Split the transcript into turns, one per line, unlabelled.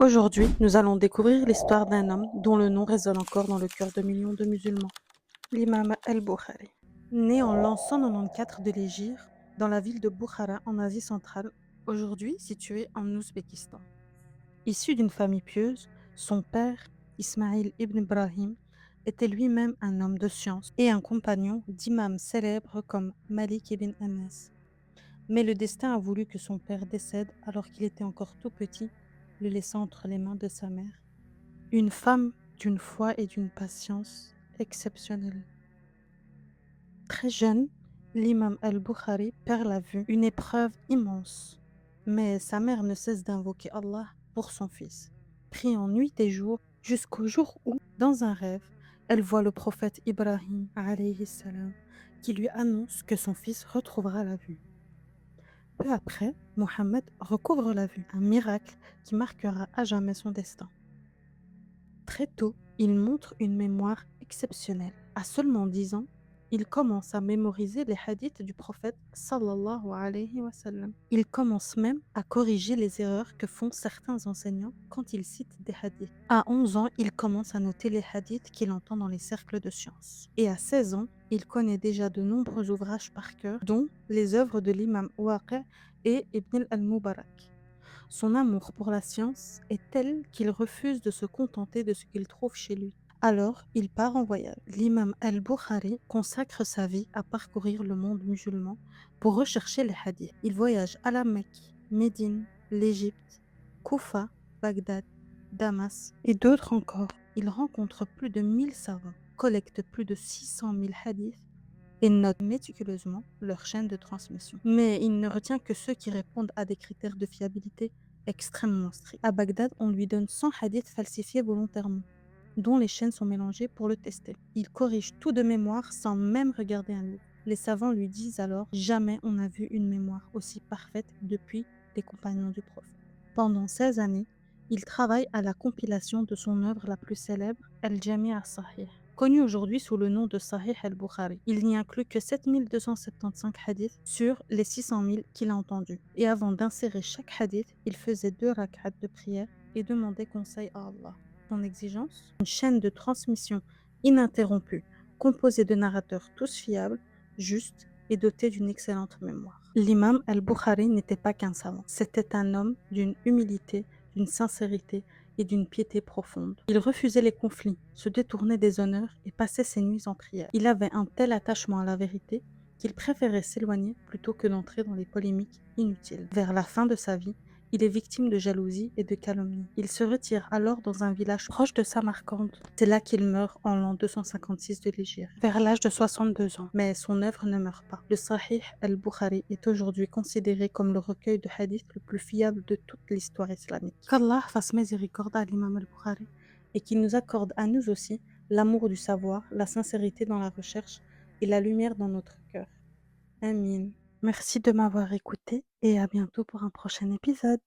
Aujourd'hui, nous allons découvrir l'histoire d'un homme dont le nom résonne encore dans le cœur de millions de musulmans, l'imam al-Bukhari. Né en l'an 194 de l'Hégire, dans la ville de Bukhara en Asie centrale, aujourd'hui située en Ouzbékistan. Issu d'une famille pieuse, son père, Ismaïl ibn Ibrahim, était lui-même un homme de science et un compagnon d'imams célèbres comme Malik ibn Anas. Mais le destin a voulu que son père décède alors qu'il était encore tout petit, le laissant entre les mains de sa mère. Une femme d'une foi et d'une patience exceptionnelles. Très jeune, l'imam al-Bukhari perd la vue, une épreuve immense. Mais sa mère ne cesse d'invoquer Allah pour son fils. Prie en nuit et jour jusqu'au jour où, dans un rêve, elle voit le prophète Ibrahim alayhi salam, qui lui annonce que son fils retrouvera la vue. Peu après, Mohammed recouvre la vue, un miracle qui marquera à jamais son destin. Très tôt, il montre une mémoire exceptionnelle. À seulement 10 ans, il commence à mémoriser les hadiths du prophète sallallahu alayhi wa sallam. Il commence même à corriger les erreurs que font certains enseignants quand ils citent des hadiths. À 11 ans, il commence à noter les hadiths qu'il entend dans les cercles de science. Et à 16 ans, il connaît déjà de nombreux ouvrages par cœur, dont les œuvres de l'imam Waqi' et Ibn al-Mubarak. Son amour pour la science est tel qu'il refuse de se contenter de ce qu'il trouve chez lui. Alors, il part en voyage. L'imam al-Bukhari consacre sa vie à parcourir le monde musulman pour rechercher les hadiths. Il voyage à la Mecque, Médine, l'Égypte, Koufa, Bagdad, Damas et d'autres encore. Il rencontre plus de 1000 savants, collecte plus de 600 000 hadiths et note méticuleusement leur chaîne de transmission. Mais il ne retient que ceux qui répondent à des critères de fiabilité extrêmement stricts. À Bagdad, on lui donne 100 hadiths falsifiés volontairement, dont les chaînes sont mélangées pour le tester. Il corrige tout de mémoire sans même regarder un livre. Les savants lui disent alors: jamais on n'a vu une mémoire aussi parfaite depuis les compagnons du prophète. Pendant 16 années, il travaille à la compilation de son œuvre la plus célèbre, Al-Jami' as-Sahih, connu aujourd'hui sous le nom de Sahih al-Bukhari. Il n'y inclut que 7275 hadiths sur les 600 000 qu'il a entendus. Et avant d'insérer chaque hadith, il faisait 2 rak'at de prière et demandait conseil à Allah. Son exigence: une chaîne de transmission ininterrompue, composée de narrateurs tous fiables, justes et dotés d'une excellente mémoire. L'imam al-Bukhari n'était pas qu'un savant, c'était un homme d'une humilité, d'une sincérité et d'une piété profonde. Il refusait les conflits, se détournait des honneurs et passait ses nuits en prière. Il avait un tel attachement à la vérité qu'il préférait s'éloigner plutôt que d'entrer dans les polémiques inutiles. Vers la fin de sa vie, il est victime de jalousie et de calomnie. Il se retire alors dans un village proche de Samarcande. C'est là qu'il meurt en l'an 256 de l'Hégire, vers l'âge de 62 ans. Mais son œuvre ne meurt pas. Le Sahih al-Bukhari est aujourd'hui considéré comme le recueil de hadiths le plus fiable de toute l'histoire islamique. Qu'Allah fasse miséricorde à l'imam al-Bukhari et qu'il nous accorde à nous aussi l'amour du savoir, la sincérité dans la recherche et la lumière dans notre cœur. Amin. Merci de m'avoir écouté et à bientôt pour un prochain épisode.